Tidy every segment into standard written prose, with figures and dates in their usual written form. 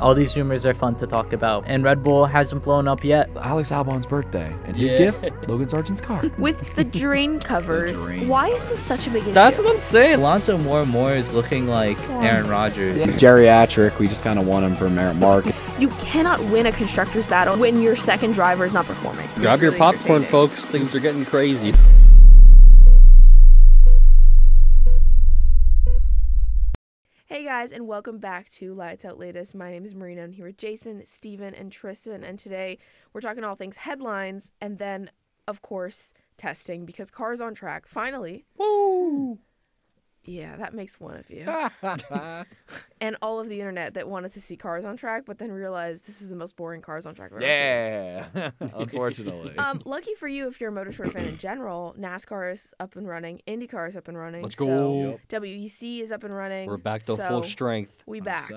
All these rumors are fun to talk about, and Red Bull hasn't blown up yet. Alex Albon's birthday, and his gift, Logan Sargent's car. With the drain covers, why is this such a big issue? That's what I'm saying. Alonso more and more is looking like Aaron Rodgers. He's geriatric. We just kind of want him for merit mark. You cannot win a constructor's battle when your second driver is not performing. Grab your popcorn, folks. Things are getting crazy. Hey guys, and welcome back to Lights Out Latest. My name is Marina. I'm here with Jason, Steven, and Tristan, and today we're talking all things headlines and then, of course, testing because cars on track. Finally. Woo! Yeah, that makes one of you. And all of the internet that wanted to see cars on track, but then realized this is the most boring cars on track I've ever seen. Unfortunately. Lucky for you if you're a motorsport fan in general, NASCAR is up and running, IndyCar is up and running. Let's go. So WEC is up and running. We're back to full strength. We back.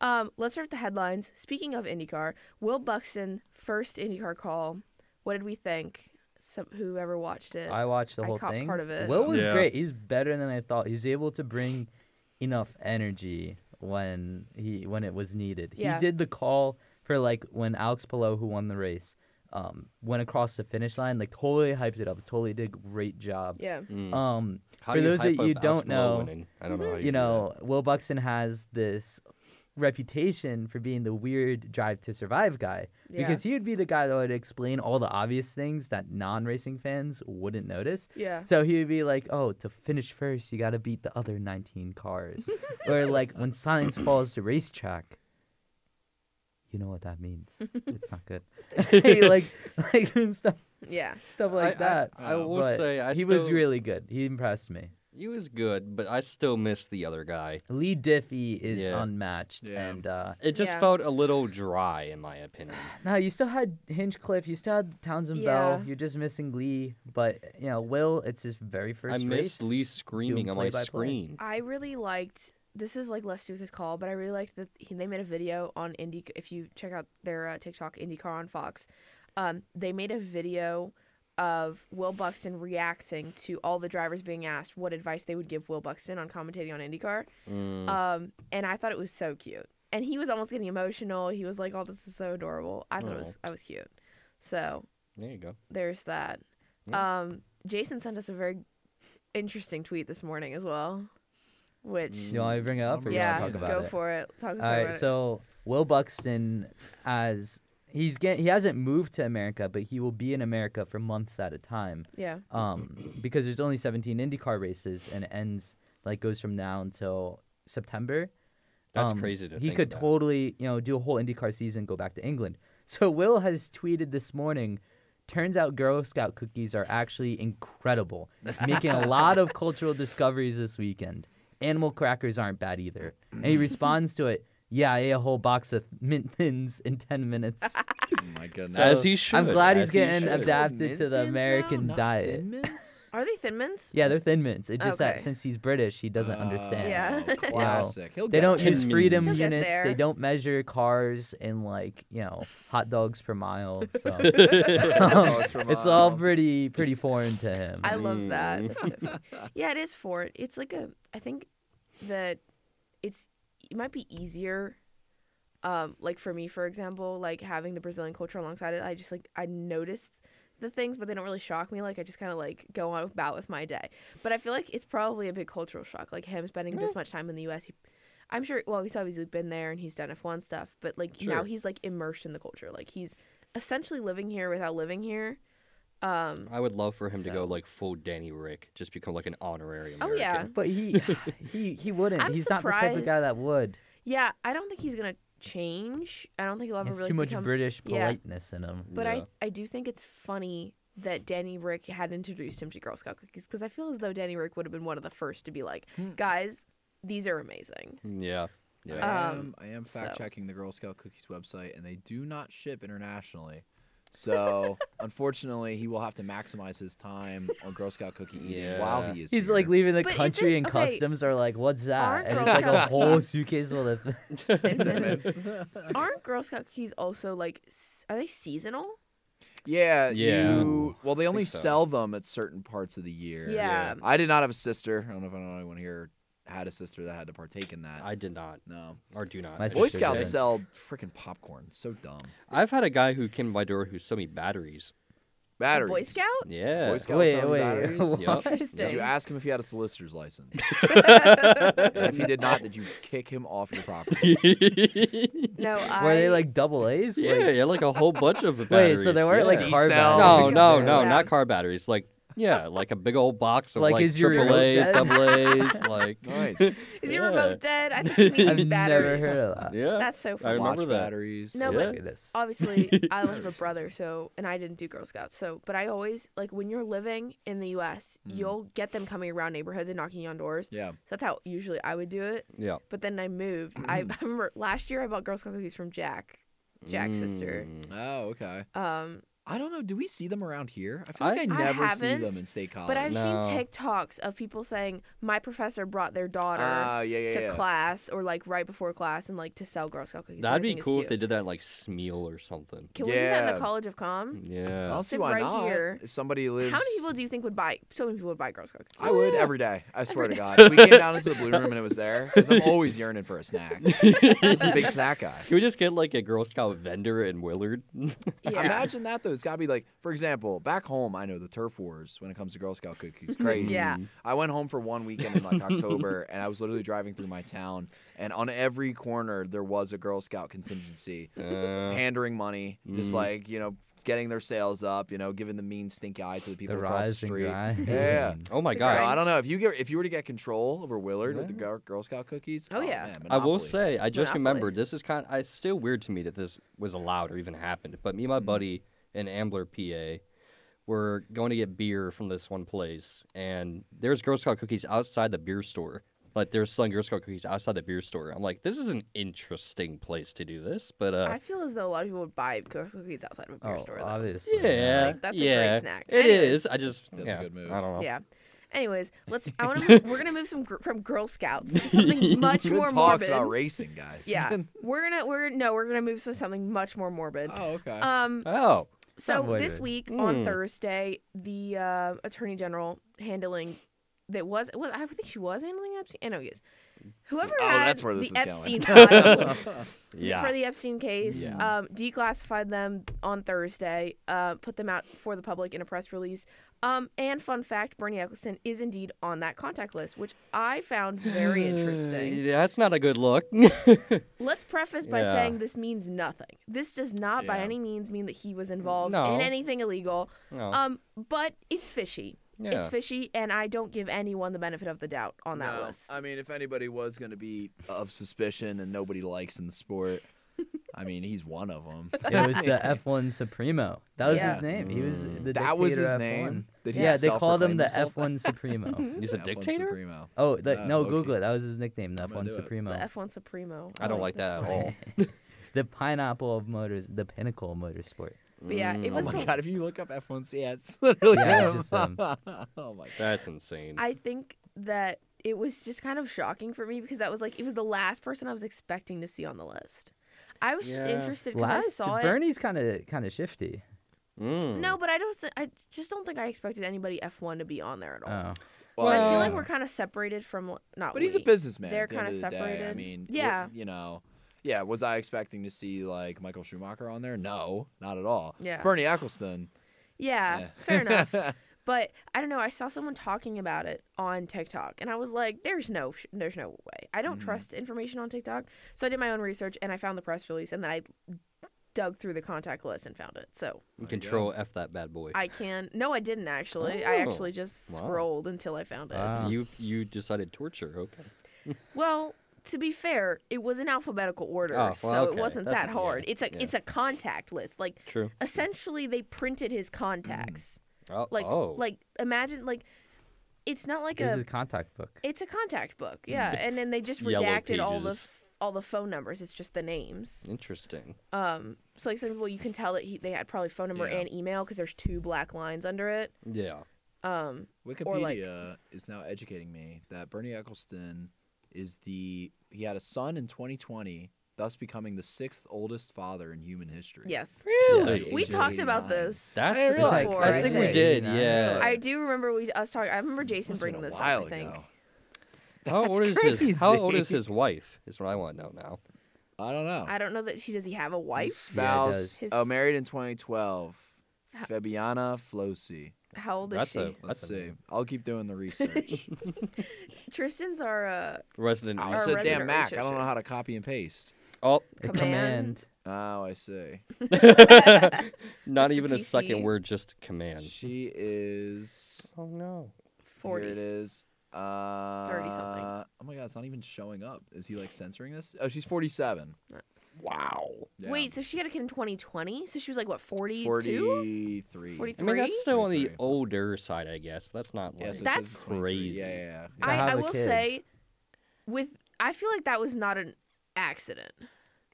100%. Let's start with the headlines. Speaking of IndyCar, Will Buxton, first IndyCar call. What did we think? Whoever watched it. I watched the whole thing. Part of it. Will was great. He's better than I thought. He's able to bring enough energy when it was needed. Yeah. He did the call for like when Alex Palou, who won the race, went across the finish line, like totally hyped it up. Totally did a great job. Yeah. For those that you don't know, I don't know how you do that. Will Buxton has this reputation for being the weird Drive to Survive guy because he would be the guy that would explain all the obvious things that non-racing fans wouldn't notice. Yeah. So he would be like, oh, to finish first, you got to beat the other 19 cars. Or like when science falls to racetrack, you know what that means. It's not good. like stuff. Yeah. Stuff like that. I will say, he was really good. He impressed me. He was good, but I still miss the other guy. Lee Diffie is unmatched, and it just felt a little dry, in my opinion. No, you still had Hinchcliffe, you still had Townsend Bell. You're just missing Lee, but Will, it's his very first race. I miss Lee screaming on my screen. I really liked. This is like less to do with his call, but I really liked that they made a video on Indy. If you check out their TikTok, IndyCar on Fox, they made a video of Will Buxton reacting to all the drivers being asked what advice they would give Will Buxton on commentating on IndyCar. And I thought it was so cute. And he was almost getting emotional. He was like, oh, this is so adorable. I thought I was cute. So there you go. There's that. Jason sent us a very interesting tweet this morning as well. Which you want to bring it up or talk about it? Go for it. Talk us all right, so Will Buxton he hasn't moved to America, but he will be in America for months at a time. Yeah. Because there's only 17 IndyCar races, and it goes from now until September. That's crazy to think He could totally, do a whole IndyCar season, go back to England. So Will has tweeted this morning, turns out Girl Scout cookies are actually incredible, making a lot of cultural discoveries this weekend. Animal crackers aren't bad either. And he responds to it, yeah, I ate a whole box of Mint Thins in 10 minutes. Oh my goodness. So as he should. I'm glad he's getting adapted to the American diet. Thin Mints? Are they Thin Mints? Yeah, they're Thin Mints. It's just that since he's British, he doesn't understand. Yeah. Classic. They don't use freedom He'll get units. there. They don't measure cars in hot dogs per mile. So it's all pretty foreign to him. I love that. Yeah, it is foreign. It's I think that it might be easier, for me, for example, having the Brazilian culture alongside it. I just I noticed the things, but they don't really shock me. I just kind of go on about with my day. But I feel like it's probably a big cultural shock. Him spending this much time in the U.S. I'm sure. Well, he's obviously been there and he's done F1 stuff, but now he's immersed in the culture. He's essentially living here without living here. I would love for him to go full Danny Rick, just become an honorary American. Oh yeah, but he wouldn't. He's not the type of guy that would. Yeah, I don't think he's gonna change. I don't think he'll ever It's really too much become... British politeness in him. But I do think it's funny that Danny Rick had introduced him to Girl Scout cookies because I feel as though Danny Rick would have been one of the first to be like, guys, these are amazing. Yeah. I am fact-checking the Girl Scout Cookies website, and they do not ship internationally. So, unfortunately, he will have to maximize his time on Girl Scout cookie eating while he is He's here. leaving the country and customs are like, what's that? And it's a whole suitcase full of Aren't Girl Scout cookies also are they seasonal? Yeah. Well, they I only think so. sell them at certain parts of the year. Yeah. I did not have a sister. I don't know if anyone here had a sister that had to partake in that. I did not. No. Or do not. My Boy sister Scouts did. sell freaking popcorn. So dumb. I've had a guy who came to my door who sold me batteries. Batteries. Boy Scout? Yeah. Boy Scouts Wait, selling wait. batteries? Yup. Did you ask him if he had a solicitor's license? And if he did not, did you kick him off your property? No, Were they like double A's? Yeah, like a whole bunch of batteries. Wait, so they weren't like Yeah. car D-cell. batteries? No, Yeah. not car batteries. Like, yeah, like a big old box of Like, like is your triple remote A's, dead? double A's, like. Nice. Is your remote dead? I think he needs I've batteries. never heard of that. Yeah. That's so I funny. remember Watch that. batteries. No, Yeah. but Look at this. obviously I live with a brother, so and I didn't do Girl Scouts, so but I always like when you're living in the U.S., you'll get them coming around neighborhoods and knocking on doors. Yeah. So that's how usually I would do it. Yeah. But then I moved. I remember last year I bought Girl Scout cookies from Jack's sister. Oh, okay. Um, I don't know. Do we see them around here? I feel like I I never see haven't, them in State College. but I've No. seen TikToks of people saying my professor brought their daughter yeah. to class or like right before class and like to sell Girl Scout cookies. That'd which I be think is cool if cute. they did that in like Smeal or something. Can we do that in Yeah. the College of Com? I Yeah. don't see Sit why right not. here. If somebody lives, How many people do you think would buy? So many people would buy Girl Scout cookies. I would every day. I swear Every to day. God. If we came down into the blue room and it was there, because I'm always yearning for a snack. Just a big snack guy. Can we just get like a Girl Scout vendor in Willard? Yeah. Imagine that though. It's got to be like, for example, back home, I know the turf wars when it comes to Girl Scout cookies. Crazy. Yeah. I went home for one weekend in like October, and I was literally driving through my town, and on every corner there was a Girl Scout contingency, pandering money, just like getting their sales up, giving the mean stink eye to the people The across the rise and street. grind. Yeah. Oh my The god. So grind. I don't know if you were to get control over Willard with the Girl Scout cookies. Oh, yeah. man, I will monopoly. say, I just Monopoly. remembered this is it's still weird to me that this was allowed or even happened. But me and my buddy in Ambler, PA, were going to get beer from this one place, and there's Girl Scout cookies outside the beer store. Like they're selling Girl Scout cookies outside the beer store. I'm like, this is an interesting place to do this, but I feel as though a lot of people would buy Girl Scout cookies outside of a beer Oh, store. Though. obviously. yeah, Like, that's a great yeah, snack. It Anyways. is. I just That's a yeah, good move. I don't know. Yeah. Anyways, we're gonna move from Girl Scouts to something much Good more talks morbid. about racing, guys. Yeah, we're gonna move to something much more morbid. Oh, okay. Oh, So Not morbid. this week on Thursday, the Attorney General handling I think she was handling Epstein. I know he is. Whoever had that's where this the is Epstein going. files yeah. for the Epstein case, Yeah. declassified them on Thursday, put them out for the public in a press release. And fun fact, Bernie Ecclestone is indeed on that contact list, which I found very interesting. That's not a good look. Let's preface by Yeah. saying this means nothing. This does not by Yeah. any means mean that he was involved No. in anything illegal. No. But it's fishy. Yeah. It's fishy, and I don't give anyone the benefit of the doubt on that No, list. I mean, if anybody was going to be of suspicion and nobody likes in the sport, I mean, he's one of them. It was the F1 Supremo. That was Yeah. his name. He was the That was dictator his of name? F1. Did he Yeah, they called him the self-proclaim F1 Supremo. He's a F1 dictator. Supremo. Oh, no, okay. Google it. That was his nickname, the I'm gonna F1 do it. Supremo. The F1 Supremo. I don't like that at all. The pineapple of motors, the pinnacle of motorsport. But yeah, it Oh was. my the- God! If you look up F1, yeah, it's literally Yeah, him. it's just him. Oh my God! That's insane. I think that it was just kind of shocking for me because it was the last person I was expecting to see on the list. I was just Yeah. interested because I Last, saw it. Bernie's kind of shifty. No, but I just don't think I expected anybody F1 to be on there at all. Oh, So I feel like yeah. we're kind of separated from not. But he's a we. businessman. They're at the end kinda of the day. I separated. mean, Yeah. yeah. Was I expecting to see like Michael Schumacher on there? No, not at all. Yeah. Bernie Ecclestone. Yeah, fair enough. But I don't know. I saw someone talking about it on TikTok, and I was like, "There's no way. I don't trust information on TikTok." So I did my own research, and I found the press release, and then I dug through the contact list and found it. So Control F that bad boy. I can. No, I didn't actually. I Oh, actually just wow. scrolled until I found it. Wow. You decided torture. Okay. Well, to be fair, it was in alphabetical order, Oh, well, so okay. it wasn't That's that not- hard. yeah, It's a contact list. Like True. essentially, they printed his contacts. Oh, Like imagine it's not like this is a contact book. it's a contact book, yeah, and then they just Yellow redacted pages. all the phone numbers. It's just the names. interesting. So like some people, you can tell that they had probably phone number Yeah. and email because there's 2 black lines under it. Yeah. Wikipedia is now educating me that Bernie Ecclestone he had a son in 2020, thus becoming the 6th oldest father in human history. Yes, Really? Yeah, we age talked about 89. this. That's realize before, I think we think. did. 89, Yeah. really. I do remember us talking. I remember Jason Must've been bringing a this while up. I think. ago. How old is his wife? Is what I want to know now. I don't know. I don't know that does he have a His wife? spouse. His- Married in 2012. Fabiana Flosi. How old is she? Let's see. I'll keep doing the research. Tristan's our Resident. I Our said, resident damn Mac. I don't researcher. know how to copy and paste. Oh, A Command. Oh, I see. not Mr. even a PC. second word, just command. She is. Oh no. 40. Here it is. 30-something. Oh my god, it's not even showing up. Is he like censoring this? Oh, she's 47. Wow. Yeah. Wait, so she had a kid in 2020? So she was like, what, 42? 43. 43? I mean, that's still on the 43. older side, I guess. But that's not like. Yeah, so it That's says 23. crazy. Yeah. To I have a will kid. say, I feel like that was not an accident.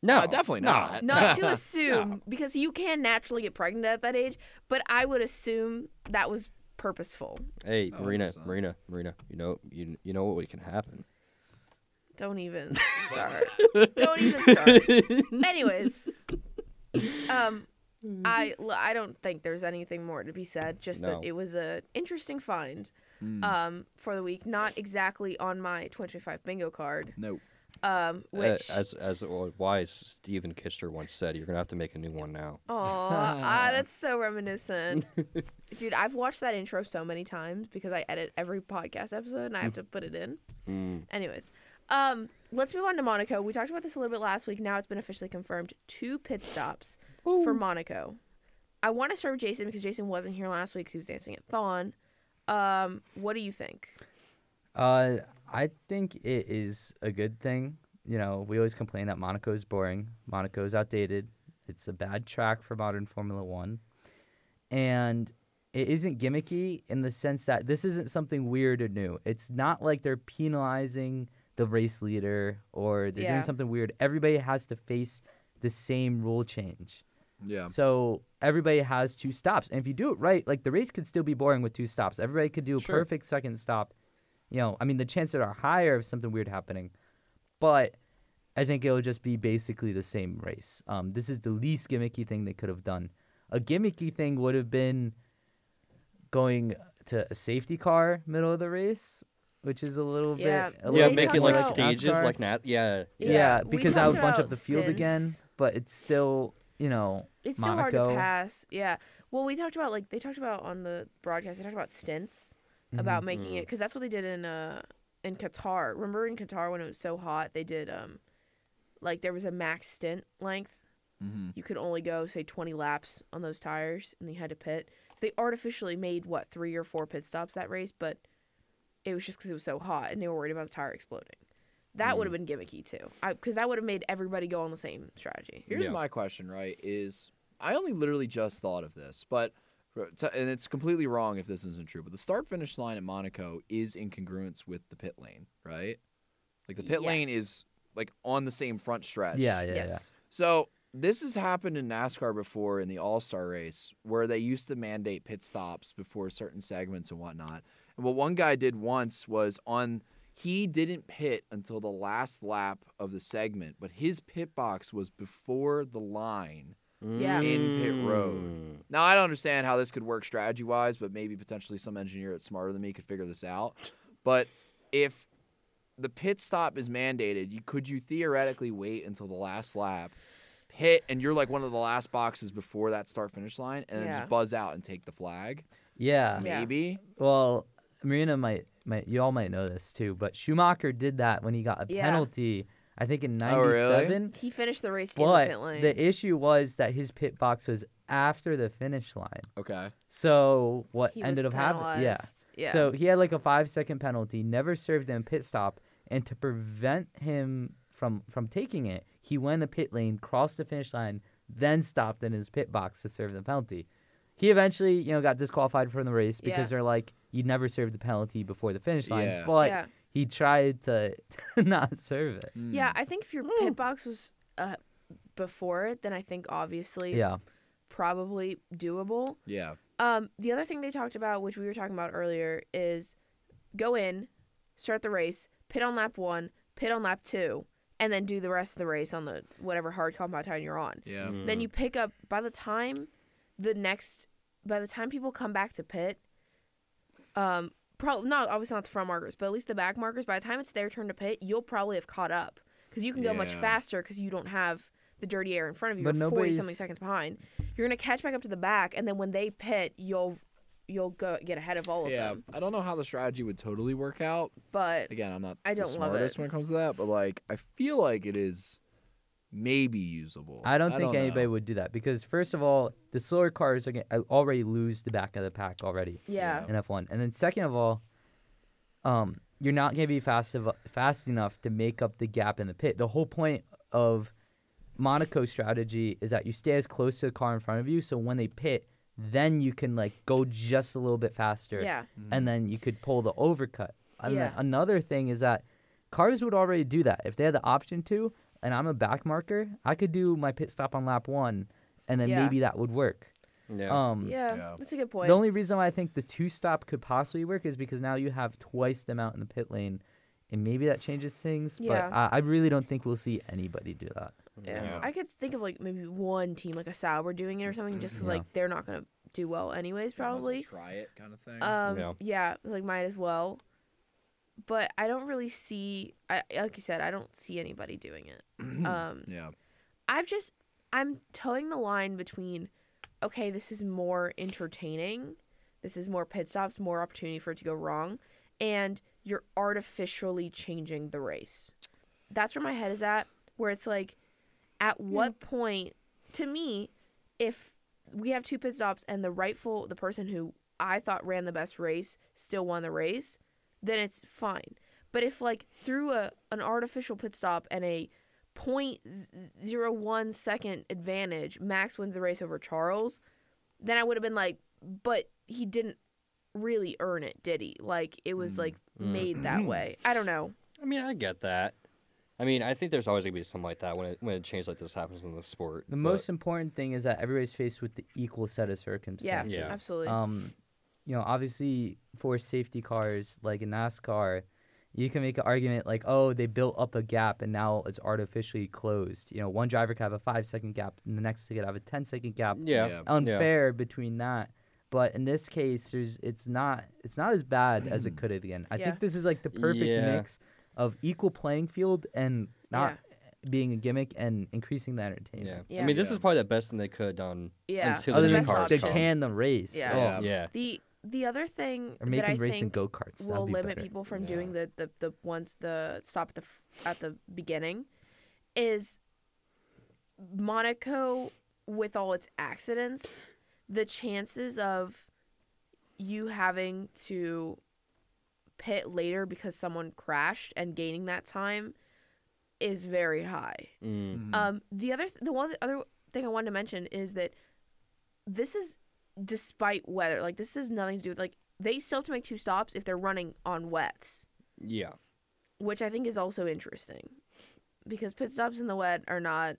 No, definitely no. not. Not to assume, because you can naturally get pregnant at that age, but I would assume that was purposeful. Hey, Oh, Marina. 100%. You know what can happen. Don't even start. Don't even start. Anyways, I don't think there's anything more to be said. Just No. that it was a interesting find, for the week. Not exactly on my 2025 bingo card. Nope. Which As a wise Stephen Kister once said, you're gonna have to make a new one now. that's so reminiscent. Dude, I've watched that intro so many times because I edit every podcast episode and I have to put it in. Anyways, let's move on to Monaco. We talked about this a little bit last week. Now it's been officially confirmed. 2 pit stops for Monaco. I want to start with Jason because Jason wasn't here last week because he was dancing at Thon. What do you think? I think it is a good thing. You know, we always complain that Monaco is boring. Monaco is outdated. It's a bad track for modern Formula One. And it isn't gimmicky in the sense that this isn't something weird or new. It's not like they're penalizing the race leader or they're doing something weird. Everybody has to face the same rule change. Yeah. So everybody has 2 stops. And if you do it right, like the race could still be boring with 2 stops. Everybody could do a perfect second stop. You know, I mean, the chances are higher of something weird happening. But I think it'll just be basically the same race. This is the least gimmicky thing they could have done. A gimmicky thing would have been going to a safety car middle of the race, which is a little Yeah. bit... a Yeah, little make bit it like more stages, NASCAR. like Yeah, we because that talked would bunch up about the field again. stints. But it's still, you know, It's still Monaco. hard to pass. Yeah. Well, they talked about on the broadcast, they talked about stints, about making it, because that's what they did in Qatar. Remember in Qatar when it was so hot, they did, like there was a max stint length. Mm-hmm. You could only go, say, 20 laps on those tires, and you had to pit. So they artificially made, 3 or 4 pit stops that race, but it was just because it was so hot, and they were worried about the tire exploding. That would have been gimmicky, too, because that would have made everybody go on the same strategy. Here's my question, right, is I only literally just thought of this, but and it's completely wrong if this isn't true, but the start-finish line at Monaco is in congruence with the pit lane, right? Like, the pit lane Yes. is, like, on the same front stretch. Yeah. Yes. So this has happened in NASCAR before in the All-Star race where they used to mandate pit stops before certain segments and whatnot. And what one guy did once was he didn't pit until the last lap of the segment, but his pit box was before the line Yeah. in pit road. Now, I don't understand how this could work strategy-wise, but maybe potentially some engineer that's smarter than me could figure this out. But if the pit stop is mandated, could you theoretically wait until the last lap, pit, and you're like one of the last boxes before that start-finish line, and then just buzz out and take the flag? Yeah. Yeah. Maybe. Well, Marina might you all might know this too, but Schumacher did that when he got a Yeah. penalty, I think in Oh, really? 97. He finished the race in the But pit lane. the issue was that his pit box was after the finish line. Okay. So what He was ended up happening? Yeah. penalized. Yeah. So he had like a 5-second penalty, never served him a pit stop, and to prevent him from taking it, he went in the pit lane, crossed the finish line, then stopped in his pit box to serve the penalty. He eventually, got disqualified from the race because they're like, you never served the penalty before the finish line. Yeah. But Yeah. he tried to not serve it. Yeah, I think if your pit box was before it, then I think obviously Yeah. probably doable. Yeah. The other thing they talked about, which we were talking about earlier, is go in, start the race, pit on lap 1, pit on lap 2, and then do the rest of the race on the whatever hard compound tire you're on. Yeah. Then you pick up by the time people come back to pit, probably not obviously not the front markers, but at least the back markers. By the time it's their turn to pit, you'll probably have caught up because you can go much faster because you don't have the dirty air in front of you. But You're 40-something seconds behind. You're gonna catch back up to the back, and then when they pit, you'll go get ahead of all of them. I don't know how the strategy would totally work out. But Again, I'm not I the don't love smartest it. when it comes to that, but like I feel like it is maybe usable. I don't think anybody know. would do that because first of all, the slower cars are gonna already lose the back of the pack already yeah. in F1, and then second of all, you're not gonna be fast enough to make up the gap in the pit. The whole point of Monaco's strategy is that you stay as close to the car in front of you, so when they pit, then you can like go just a little bit faster, Yeah. and then you could pull the overcut. And Yeah. then another thing is that cars would already do that if they had the option to. And I'm a back marker, I could do my pit stop on lap 1, and then Yeah. maybe that would work. Yeah. Yeah, that's a good point. The only reason why I think the 2-stop could possibly work is because now you have twice the amount in the pit lane, and maybe that changes things. Yeah. But I really don't think we'll see anybody do that. Yeah. I could think of like maybe one team, like a Sauber, doing it or something, just 'cause Yeah. like they're not gonna do well anyways, Yeah, might as well probably. try it kind of thing. Yeah, like might as well. But I don't really see. Like you said, I don't see anybody doing it. yeah. I'm towing the line between, okay, this is more entertaining, this is more pit stops, more opportunity for it to go wrong, and you're artificially changing the race. That's where my head is at, where it's like, at what point, to me, if we have 2 pit stops and the person who I thought ran the best race still won the race, then it's fine. But if like through an artificial pit stop and a 0.01 second advantage, Max wins the race over Charles, then I would have been like, but he didn't really earn it, did he? Like it was like made that way. I don't know. I mean, I get that. I mean, I think there's always gonna be something like that when a change like this happens in the sport. The most important thing is that everybody's faced with the equal set of circumstances. Yeah. Absolutely. Obviously for safety cars like in NASCAR, you can make an argument like, oh, they built up a gap and now it's artificially closed. One driver could have a 5-second gap and the next could have a 10-second gap. Yeah. Unfair between that. But in this case, it's not as bad as it could have been. I think this is like the perfect mix of equal playing field and not being a gimmick and increasing the entertainment. Yeah. I mean, this is probably the best thing they could have done until Other the than new cars to come. can the race. Yeah. Oh. Yeah. The other thing Or that make I them race in think go-karts. will That'd be limit better. people from doing the stop at the beginning is Monaco, with all its accidents, the chances of you having to pit later because someone crashed and gaining that time is very high. The other thing I wanted to mention is that this is despite weather. Like this has nothing to do with like they still have to make 2 stops if they're running on wets, Yeah. which I think is also interesting because pit stops in the wet are not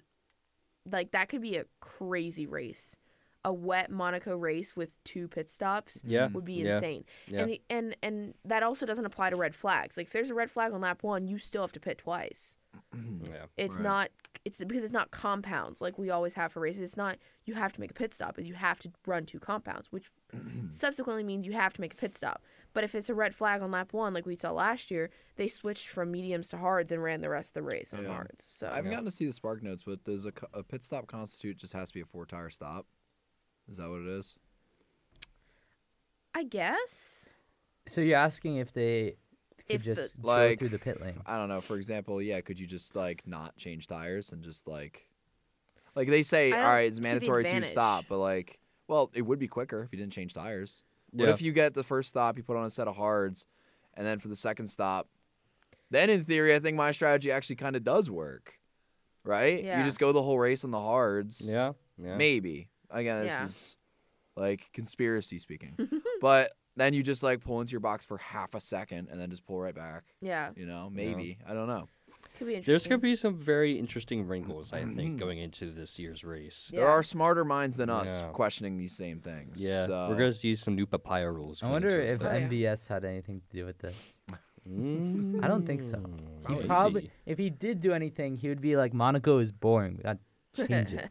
like that could be a crazy race. A wet Monaco race with 2 pit stops would be insane. Yeah. And that also doesn't apply to red flags. Like if there's a red flag on lap 1, you still have to pit twice. Yeah. It's not it's because it's not compounds like we always have for races. It's not you have to make a pit stop, is you have to run 2 compounds, which subsequently means you have to make a pit stop. But if it's a red flag on lap 1 like we saw last year, they switched from mediums to hards and ran the rest of the race on hards. So I haven't gotten to see the spark notes, but does a pit stop constitute just has to be a 4-tire stop? Is that what it is? I guess. So you're asking if they could If just go like, through the pit lane? I don't know. For example, could you just like not change tires and just like they say, I all don't right, it's see the mandatory to advantage. stop, but like, well, it would be quicker if you didn't change tires. What Yeah. if you get the first stop, you put on a set of hards, and then for the second stop, then in theory, I think my strategy actually kind of does work, right? Yeah. You just go the whole race on the hards. Yeah. Yeah. Maybe. Again, this Yeah. is like conspiracy speaking. But then you just like pull into your box for half a second and then just pull right back. Yeah. Maybe. I don't know. Could be There's interesting. going to be some very interesting wrinkles, I think, going into this year's race. Yeah. There are smarter minds than us Yeah. questioning these same things. Yeah, So. we're going to use some new papaya rules. I going wonder into if effect. MVS had anything to do with this. Mm, I don't think so. He maybe. probably, if he did do anything, he would be like, Monaco is boring. We got Change it.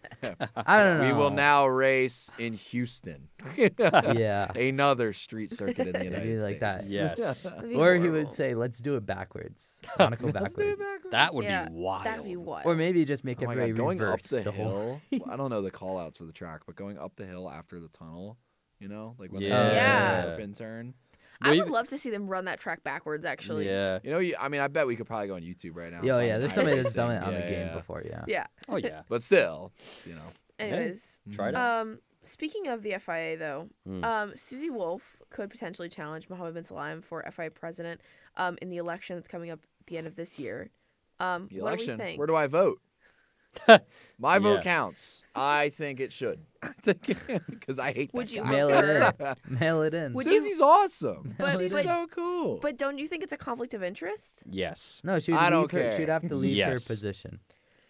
I don't know. We will now race in Houston. Yeah. Another street circuit in the It'd United be States. like that. Yes. That'd be Or he horrible. would say, "Let's do it backwards." Monaco Let's do it backwards. backwards. That would Yeah, be wild. That'd be wild. Or maybe just make Oh my everybody God, going up reverse the whole. hill. I don't know the call outs for the track, but going up the hill after the tunnel, you know, like when they Yeah. do Yeah. the hairpin turn. I Well, would love to see them run that track backwards. Actually. Yeah. You know, I mean, I bet we could probably go on YouTube right now. and Yeah, find yeah. an There's somebody that's iRacing. done it on the Yeah, game yeah. before. Yeah. Yeah. Oh yeah. But still, you know. Anyways, Try it out. speaking of the FIA though, Mm. Susie Wolff could potentially challenge Mohammed bin Salem for FIA president in the election that's coming up at the end of this year. The What do we election. think? Where do I vote? My vote Yeah. counts. I think it should. Because I hate Would that you guy. Mail it prefer- in. Mail it in. Would you- Susie's awesome. But- She's but- so cool. But don't you think it's a conflict of interest? Yes. No, she would I don't leave her. care. She'd have to leave her Yes. position.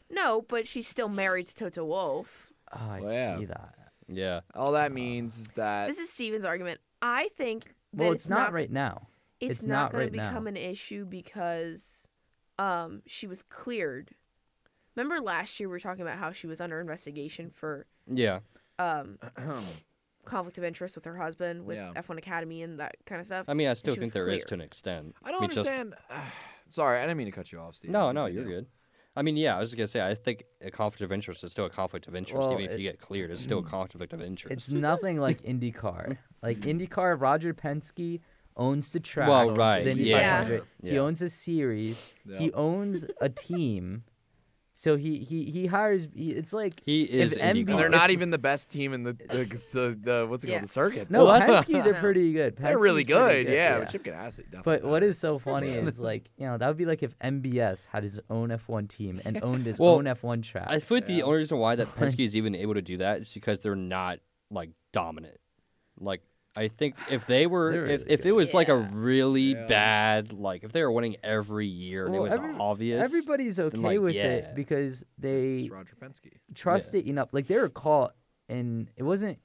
No, but she's still married to Toto Wolff. Oh, I Well, yeah. see that. Yeah. All that means is that This is Steven's argument. I think that Well, it's not right now. It's it's not not going right to become now. an issue because she was cleared. Remember last year we were talking about how she was under investigation for Yeah. conflict of interest with her husband with Yeah. F1 Academy and that kind of stuff. I mean, I still she was think there is clear. to an extent. I don't mean, just- understand. Sorry, I didn't mean to cut you off, Steve. No, no, Continue. you're good. I mean, yeah, I was gonna say, I think a conflict of interest is still a conflict of interest, Well, even if you get cleared, it's still a conflict of interest. It's nothing like IndyCar. Like IndyCar, Roger Penske owns the track. Well, right, The Indy yeah. 500. He Yeah. owns a series. Yeah. He owns a team. So he hires. It's like He is if IndyCar. MB And they're not even the best team in the what's it Yeah. called, the circuit. no Well, that's- Penske. They're No. pretty good. They're really Penske's pretty good, yeah. But Chip Ganassi, definitely. But what better. is so funny is like that would be like if MBS had his own F1 team and owned his Well, own F1 track. I feel like the Yeah. only reason why that Penske is even able to do that is because they're not like dominant. Like I think if they were, They're if, really if it was like a Yeah. really Yeah. bad, like if they were winning every year and Well, it was obvious. Everybody's okay like, with yeah. it because they It's Roger Penske. trust it enough. Like they were caught, and it wasn't.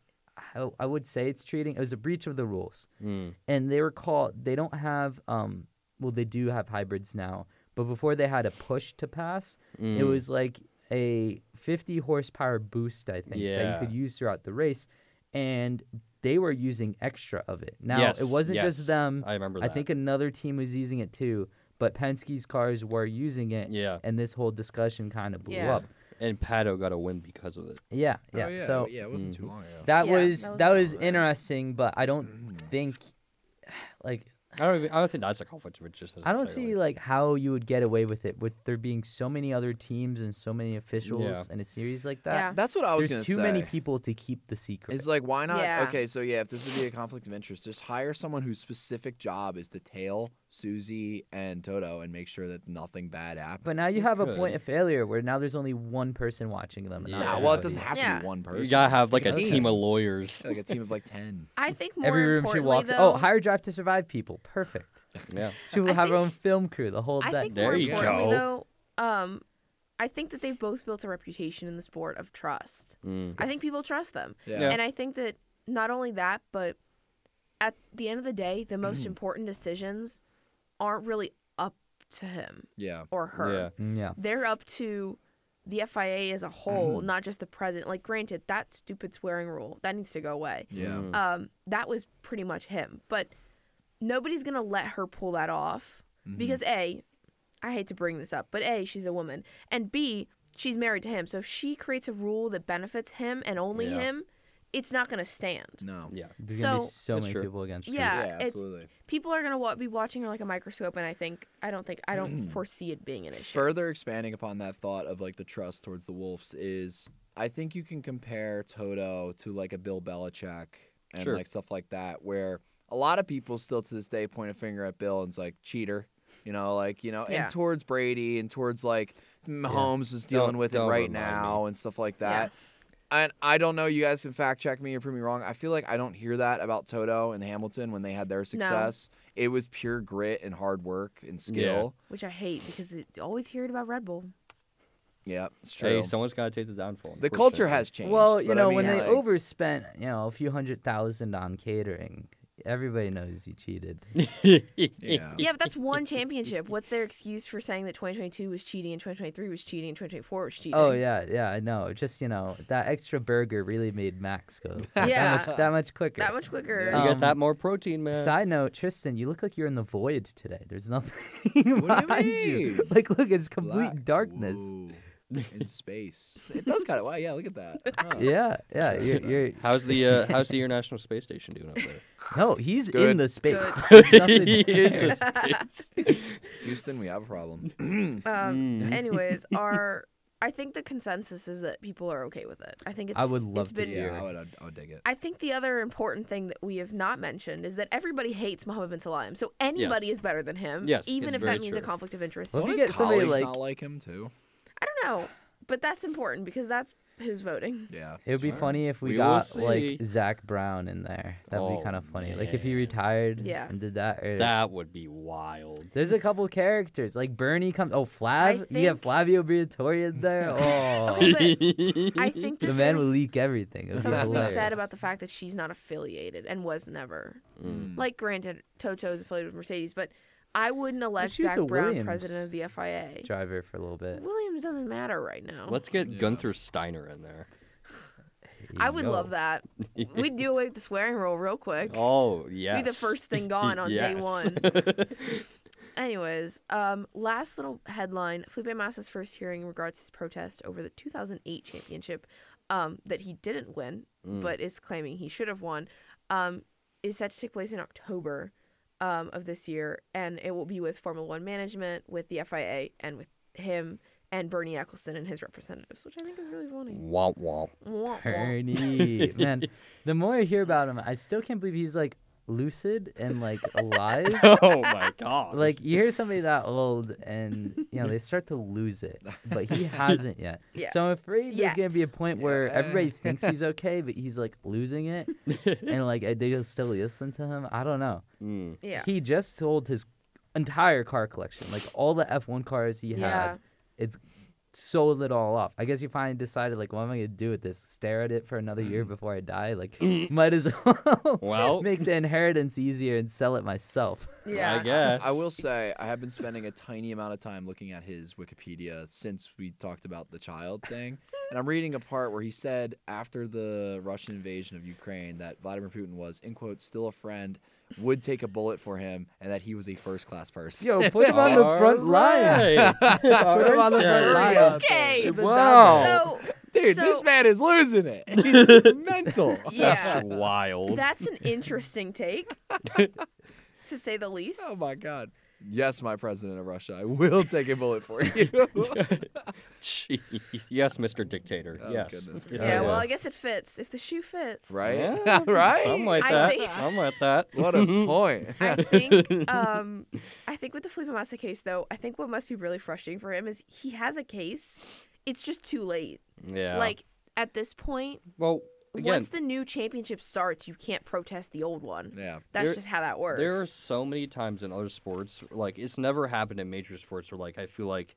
I would say it's treating. It was a breach of the rules, Mm. and they were caught. They don't have. Well, they do have hybrids now, but before they had a push to pass, it was like a 50 horsepower boost. I think that Yeah. you could use throughout the race, and they were using extra of it. Now Yes, it wasn't yes. just them. I remember I that. think another team was using it too, but Penske's cars were using it. Yeah. And this whole discussion kind of blew Yeah. up. And Pato got a win because of it. Yeah, Oh, yeah. So yeah, it wasn't too long ago. that Yeah, was that was that was different. interesting, but I don't think like I don't think that's a conflict of interest. I don't necessarily. see like how you would get away with it with there being so many other teams and so many officials Yeah. in a series like that. Yeah. That's what I was There's gonna too say. many people to keep the secret. It's like, why not? Yeah. Okay, so yeah, if this would be a conflict of interest, just hire someone whose specific job is to tail Susie and Toto and make sure that nothing bad happens. but now you have a Could. point of failure where now there's only one person watching them. and not Yeah. Nah, well, it everybody. doesn't have to Yeah. be one person. You gotta have like a It's team of lawyers. like a team of like 10. I think more Every room she importantly, walks. though, Oh, hire Drive to Survive people. Perfect. Yeah. She will I have her think- own film crew the whole I day. think There more you importantly, go. though, I think that they've both built a reputation in the sport of trust. Mm. I think people trust them. Yeah. Yeah. And I think that not only that, but at the end of the day, the most important decisions aren't really up to him Yeah. or her. Yeah. Yeah. They're up to the FIA as a whole, not just the president. Like, granted, that stupid swearing rule, that needs to go away. Yeah. Mm. That was pretty much him. But nobody's going to let her pull that off because, A, I hate to bring this up, but A, she's a woman. And B, she's married to him. So if she creates a rule that benefits him and only Yeah. him, it's not going to stand. No. Yeah. There's gonna be So- so That's many true. people against her. Yeah, Yeah, it's absolutely. people are gonna be watching her like a microscope, and I don't foresee it being an issue. Further expanding upon that thought of like the trust towards the Wolves is, I think you can compare Toto to like a Bill Belichick and Sure. like stuff like that, where a lot of people still to this day point a finger at Bill and it's like cheater, Yeah. and towards Brady and towards like Mahomes is dealing with it Don't right remind now and stuff like that. And I don't know, you guys can fact check me or prove me wrong. I feel like I don't hear that about Toto and Hamilton when they had their success. It was pure grit and hard work and skill. Which I hate because you always hear it about Red Bull. Yeah, it's true. Hey, someone's got to take the downfall. The culture unfortunately. has changed. Well, you but know, I mean, when they like, overspent, a few $100,000 on catering, Everybody knows he cheated. Yeah. Yeah, but that's one championship. What's their excuse for saying that 2022 was cheating and 2023 was cheating and 2024 was cheating? Oh yeah, I know. Just that extra burger really made Max go Yeah. that much quicker. That much quicker. You got that more protein, man. Side note, Tristan, you look like you're in the void today. There's nothing What do you behind you. mean? Like, look, it's complete Black. darkness. Whoa. In space. It does kind of. Wow, yeah, look at that. Huh. Yeah. Sure, You're How's the International Space Station doing up there? no, he's in Good. the space. Good. There's nothing He is there. a space. Houston, we have a problem. Anyways, I think the consensus is that people are okay with it. I think it's. I would love it's to been, see it. Yeah, I would dig it. I think the other important thing that we have not mentioned is that everybody hates Mohammed bin Salem. So anybody Yes. is better than him. Yes, even it's if very that means a true. conflict of interest. Well, if Don't you his get somebody colleagues like- not like him too? I don't know, but that's important because that's who's voting. Yeah. It would be Sure. funny if we We will got like see. Zach Brown in there. That would be Oh, kind of funny. Like if he man. retired Yeah. and did that. Or, That would be wild. There's a couple characters like Bernie comes. Oh, Flav. You think- have Flavio Briatore in there. Oh, Okay, but I think that the man will there's leak everything. It would be something to be hilarious. said about the fact that she's not affiliated and was never. Like, granted, Toto's affiliated with Mercedes, but I wouldn't elect she was Zach a Brown Williams president of the FIA. driver for a little bit. Williams doesn't matter right now. Let's get Yeah. Gunther Steiner in there. I would Yo. love that. We'd do away with the swearing rule real quick. Oh, yes. Be the first thing gone on day Yes. one. Anyways, last little headline: Felipe Massa's first hearing regards his protest over the 2008 championship that he didn't win, but is claiming he should have won, is set to take place in October of this year, and it will be with Formula One management, with the FIA, and with him and Bernie Ecclestone and his representatives, which I think is really funny. Womp womp. Wah, wah. Bernie. Man, the more I hear about him, I still can't believe he's like lucid and like alive. Oh my god. Like you hear somebody that old and they start to lose it, but he hasn't yet. Yeah. So I'm afraid there's gonna be a point where Yeah. everybody thinks he's okay, but he's like losing it, and like they still listen to him. I don't know. Yeah. He just sold his entire car collection, like all the F1 cars he Yeah. had. It's sold it all off. I guess he finally decided, like, what am I gonna do with this? Stare at it for another year before I die? Like, might as well Well. make the inheritance easier and sell it myself. Yeah. I guess. I will say I have been spending a tiny amount of time looking at his Wikipedia since we talked about the child thing. And I'm reading a part where he said after the Russian invasion of Ukraine that Vladimir Putin was, in quotes, still a friend, would take a bullet for him, and that he was a first-class person. Yo, put him on the front line. Put him on the front line. Okay. Ship it Wow. down. So, Dude, so, this man is losing it. He's mental. Yeah. That's wild. That's an interesting take, to say the least. Oh, my God. Yes, my president of Russia, I will take a bullet for you. Jeez. Yes, Mr. Dictator. Oh, yes. goodness Yes, Yeah, it well, is. I guess it fits. If the shoe fits. Right? Yeah, Right? Something like I that. think- Something like that. What a point. I think with the Felipe Massa case, though, I think what must be really frustrating for him is he has a case. It's just too late. Yeah. Like, at this point, well, again, once the new championship starts, you can't protest the old one. Yeah. That's There- just how that works. there are so many times in other sports, like it's never happened in major sports where, like, I feel like,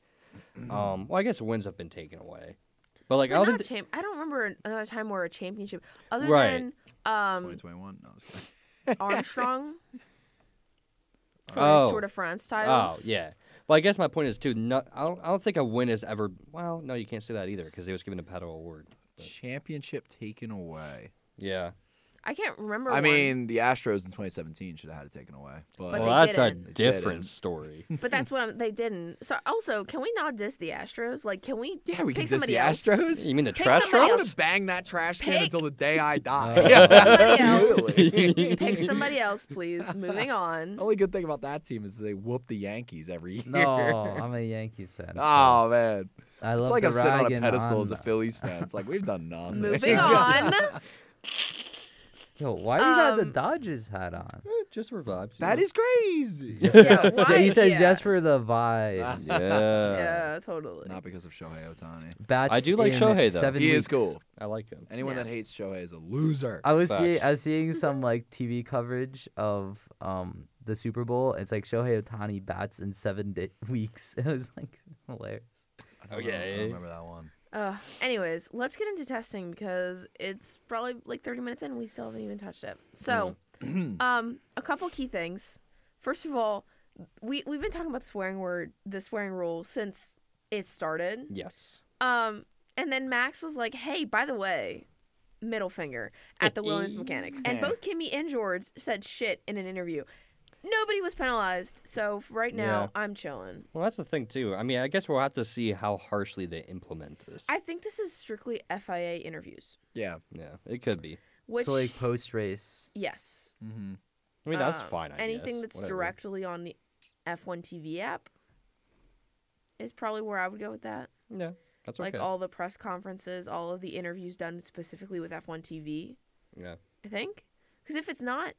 well, I guess wins have been taken away, but like But I don't not think. I don't remember another time where a championship, other Right. than 2021? No, I was kidding. Armstrong for Oh. his Tour de France titles. Oh yeah. Well, I guess my point is too. I don't think a win is ever. Well, no, you can't say that either because he was given a pedal award. Championship taken away. Yeah. I can't remember. I one, mean, the Astros in 2017 should have had it taken away. But, But Well, they that's a didn't. They different didn't. story. but that's what they didn't. So also, can we not diss the Astros? Like, can we? yeah, we pick can diss somebody the else? Astros. You mean the Pick trash somebody I'm truck? going to bang that trash can Pick- until the day I die. Oh. Yes, Somebody else. absolutely. Pick somebody else, please. Moving on. Only good thing about that team is they whoop the Yankees every year. No, I'm a Yankees fan. so Oh, man. I love It's like the I'm sitting on a ragging pedestal on- as a Phillies fan. It's like, we've done nothing. Moving on. Yo, why you got the Um, Dodgers hat on? Just for vibes. That is crazy. Yeah, why? He says Yeah. just for the vibes. Yeah. Yeah, totally. Not because of Shohei Ohtani. Bats I do like in Shohei, though. 7 He is weeks. cool. I like him. Anyone Yeah. that hates Shohei is a loser. I was Facts. seeing some like TV coverage of the Super Bowl. It's like Shohei Ohtani bats in 7 weeks. It was like hilarious. I don't know. I don't remember that one. Anyways, let's get into testing because it's probably like 30 minutes in and we still haven't even touched it. So, A couple key things. First of all, we've been talking about the swearing rule since it started. Yes. And then Max was like, "Hey, by the way, middle finger at the Williams mechanics." And both Kimmy and George said shit in an interview. Nobody was penalized, so right now I'm chilling. Well, that's the thing too. I mean, I guess we'll have to see how harshly they implement this. I think this is strictly FIA interviews. Yeah. Yeah, it could be. Which, So like post race. yes. Mm-hmm. I mean, that's fine. I Anything guess. that's Whatever. directly on the F1 TV app is probably where I would go with that. Yeah, that's okay. Like all the press conferences, all of the interviews done specifically with F1 TV. Yeah. I think. Because if it's not,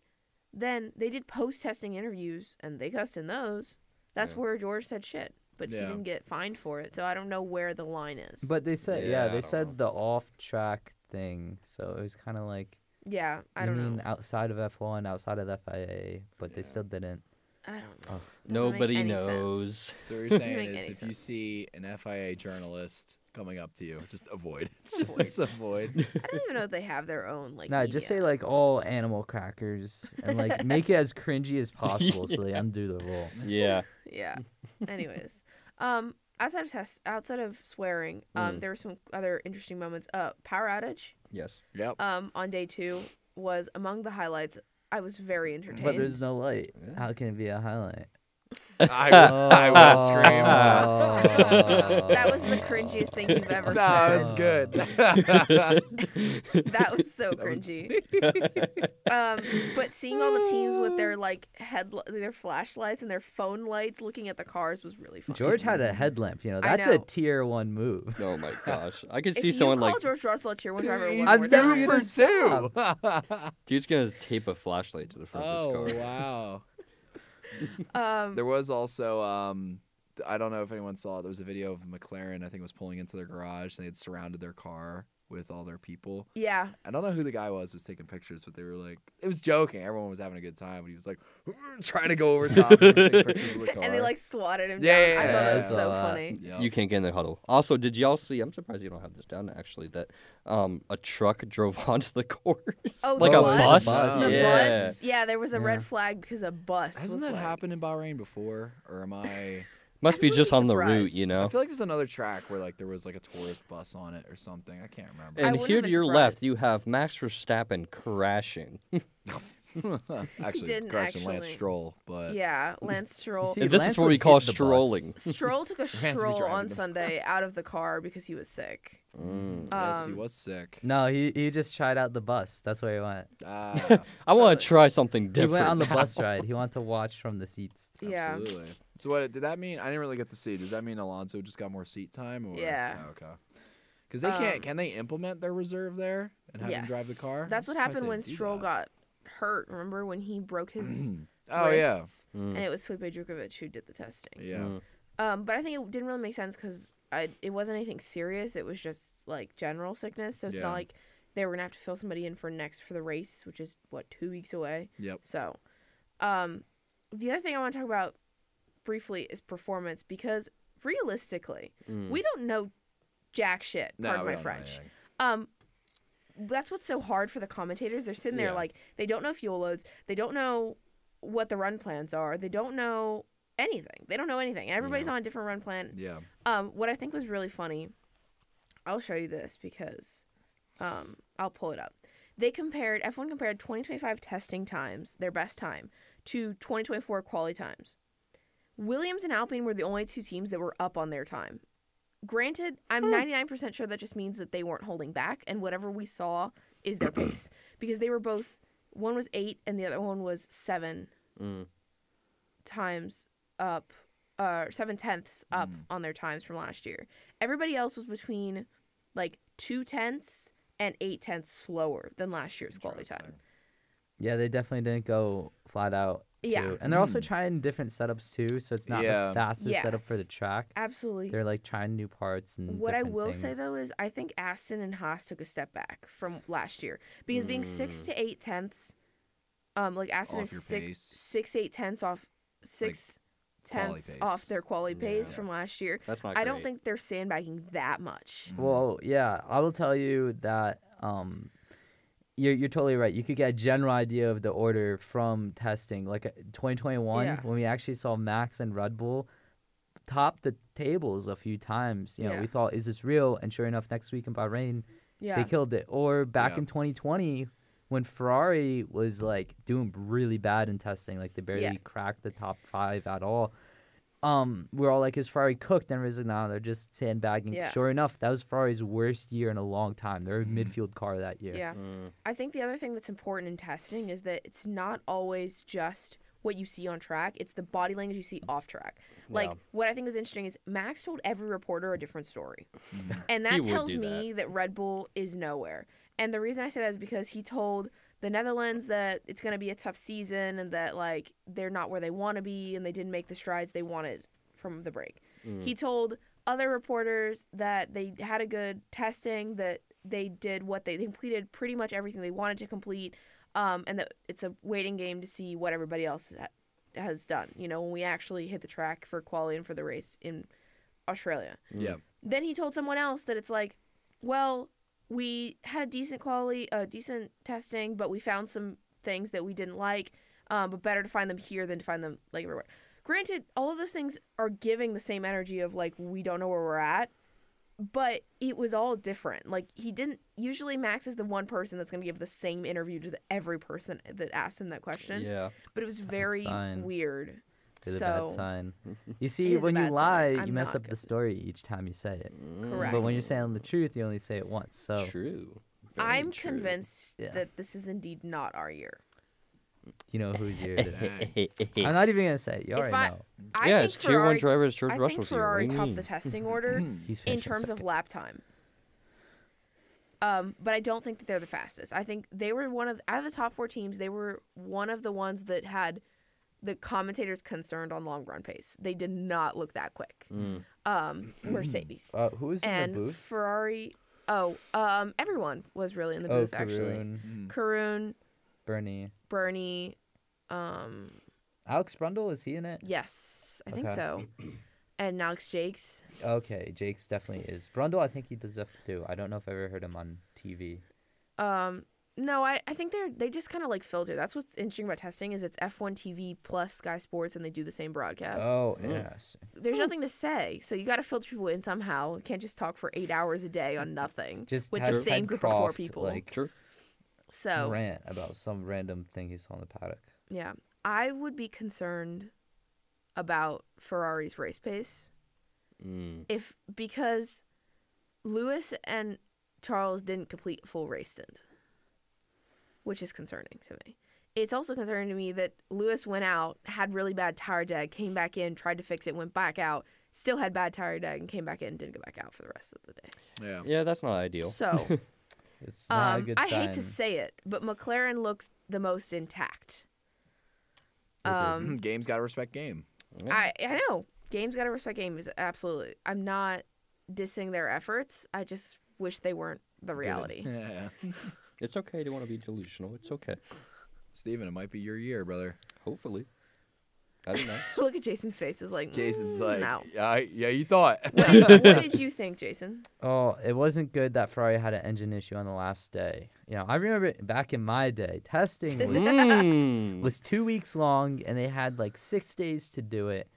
then they did post-testing interviews, and they cussed in those. That's where George said shit, but he didn't get fined for it, so I don't know where the line is. But they said, Yeah, I they don't said the off-track thing, so it was kind of like, yeah, I you don't mean know. outside of F1, outside of the FIA, but they still didn't. I don't know. Oh. Doesn't make Nobody any knows. sense. So what you're saying Make is any if you sense. see an FIA journalist coming up to you, just avoid. Just avoid. I don't even know if they have their own, like, Nah, just say media. like all animal crackers and like make it as cringy as possible so they undo the rule. Yeah. Yeah. Anyways, outside of swearing, there were some other interesting moments. Power outage, Yes. Yep. on day 2 was among the highlights. I was very entertained. But there's no light. Yeah. How can it be a highlight? I will scream. That was the cringiest thing you've ever No, said. it was good. That was so cringy. But seeing all the teams with their like their flashlights and their phone lights looking at the cars was really fun. Gogeorge had a headlamp, I that's a know. tier 1 move. Oh my gosh. I could If see you someone call like George Russell a tier 1 driver, He's one more time. never for two. dude's gonna tape a flashlight to the front of his car. Wow. Um, There was also, I don't know if anyone saw it. There was a video of McLaren, I think, was pulling into their garage. And they had surrounded their car with all their people. yeah, I don't know who the guy was who was taking pictures, but they were like, it was joking. Everyone was having a good time. But he was like, trying to go over top and take pictures of the car. and they like swatted him Yeah, down. yeah, I thought yeah, that was I so saw that. funny. Yep. You can't get in the huddle. Also, did y'all see? I'm surprised you don't have this down. Actually, that a truck drove onto the course. Oh, like the a bus? bus. The Yeah. bus? Yeah, there was a Yeah. red flag because a bus Hasn't was that like, happened in Bahrain before? Or am I... Must I be wouldn't just be on the route, surprised. you I know. feel like there's another track where like there was like a tourist bus on it or something. I can't remember. I And wouldn't here have to been your left, surprised. you have Max Verstappen crashing. Actually, didn't correction, Lance actually. Stroll, but Yeah, Lance Stroll. See, And this Lance is what would we call hit the bus. strolling. Stroll took a Lance be stroll driving on the Sunday bus. out of the car because he was sick. yes, he was sick. No, he just tried out the bus. That's where he went. I want to try something He different. went on the now. bus ride. He wanted to watch from the seats. Yeah. Absolutely. So what did that mean? I didn't really get to see. Does that mean Alonso just got more seat time? Or? Yeah. Oh, okay. Because they can't. Can they implement their reserve there and have him drive the Yes. car? That's I'm what surprised happened they when didn't do Stroll that. got hurt. Remember when he broke his Oh yeah. wrists? And it was Felipe Drukovic who did the testing. Yeah. But I think it didn't really make sense because it wasn't anything serious. It was just like general sickness. So it's Yeah. not like they were gonna have to fill somebody in for the race, which is 2 weeks away. Yep. So, the other thing I want to talk about briefly is performance because realistically, we don't know jack shit. No, Pardon we my don't know French. anything. That's what's so hard for the commentators. They're sitting there Yeah. like they don't know fuel loads. They don't know what the run plans are. They don't know anything. They don't know anything. Everybody's on a different run plan. Yeah. What I think was really funny, I'll show you this because I'll pull it up. F1 compared 2025 testing times, their best time, to 2024 quality times. Williams and Alpine were the only two teams that were up on their time. Granted, I'm 99% sure that just means that they weren't holding back, and whatever we saw is their pace. Because they were both, one was 8 and the other one was 7 times up, 7/10 up on their times from last year. Everybody else was between like 2/10 and 8/10 slower than last year's quality time. Interesting. Yeah, they definitely didn't go flat out. Yeah. Too. And they're also trying different setups too, so it's not Yeah. the fastest setup for the Yes. track. Absolutely. They're like trying new parts and What I different will say things. though is I think Aston and Haas took a step back from last year because being 6 to 8/10, like Aston Off is your 6 pace. 6/8 off 6/10 pace. off their quality pace Yeah. from last year. That's not I don't great. think they're sandbagging that much. Well, yeah, I will tell you that You're totally right. You could get a general idea of the order from testing. Like 2021, Yeah. when we actually saw Max and Red Bull top the tables a few times. You know, Yeah. we thought, is this real? And sure enough, next week in Bahrain, Yeah. they killed it. Or back Yeah. in 2020, when Ferrari was like doing really bad in testing, like they barely Yeah. cracked the top 5 at all. We're all like, is Ferrari cooked? And everybody's like, no, they're just sandbagging. Yeah. Sure enough, that was Ferrari's worst year in a long time. They're a midfield car that year. Yeah. I think the other thing that's important in testing is that it's not always just what you see on track. It's the body language you see off track. Like, Yeah. what I think was interesting is Max told every reporter a different story. And He that would tells do me that Red Bull is nowhere. And the reason I say that is because he told the Netherlands that it's going to be a tough season and that, like, they're not where they want to be and they didn't make the strides they wanted from the break. He told other reporters that they had a good testing, that they did what they completed pretty much everything they wanted to complete, and that it's a waiting game to see what everybody else has done, you know, when we actually hit the track for quali and for the race in Australia. Yeah. Then he told someone else that it's like, well, we had a decent decent testing, but we found some things that we didn't like, but better to find them here than to find them like everywhere. Granted, all of those things are giving the same energy of like, we don't know where we're at, but it was all different. Like, he didn't, usually Max is the one person that's going to give the same interview to every person that asked him that question. Yeah. But it was very sign. weird. It's a So, bad sign. You It see, is a when you bad sign. lie, I'm you mess not up the good. story each time you say it. correct. But when you're saying the truth, you only say it once. So True. Very I'm true. convinced Yeah. that this is indeed not our year. you know who's your. I'm yeah, not even gonna say it. You If already I- know. I think it's tier 1 Ferrari- drivers George I think Russell's here. What do Ferrari you topped mean? the testing order He's in finishing terms of second. lap time. But I don't think that they're the fastest. I think they were out of the top 4 teams, they were one of the ones that had the commentators concerned on long run pace. They did not look that quick. Mercedes. Who was in And the booth? Ferrari, everyone was really in the Oh, booth, actually. Karun, Karun, Bernie, Bernie, Alex Brundle, is he in it? yes, I think Okay. so. And Alex Jakes. Okay, Jake's definitely is. Brundle, I think he does F2. I don't know if I ever heard him on TV. No, I think they just kind of like filter. That's what's interesting about testing is it's F1 TV plus Sky Sports and they do the same broadcast. Oh, interesting. There's nothing to say, so you got to filter people in somehow. You can't just talk for 8 hours a day on nothing Just with has the same Ted group of 4 Croft, people. like, True. So rant about some random thing he saw in the paddock. yeah, I would be concerned about Ferrari's race pace because Lewis and Charles didn't complete a full race stint, which is concerning to me. It's also concerning to me that Lewis went out, had really bad tire drag, came back in, tried to fix it, went back out, still had bad tire drag, and came back in and didn't go back out for the rest of the day. Yeah. Yeah, that's not ideal. So It's not a good I sign. hate to say it, but McLaren looks the most intact. Game's got to respect game. I know. Game's got to respect games. Absolutely. I'm not dissing their efforts. I just wish they weren't the reality. Yeah. It's okay to want to be delusional. It's okay. Steven, it might be your year, brother. Hopefully. That'd be nice. Look at Jason's face. It's like, Jason's like, no. yeah, you thought. What did you think, Jason? Oh, it wasn't good that Ferrari had an engine issue on the last day. You know, I remember back in my day, testing was 2 weeks long, and they had like 6 days to do it.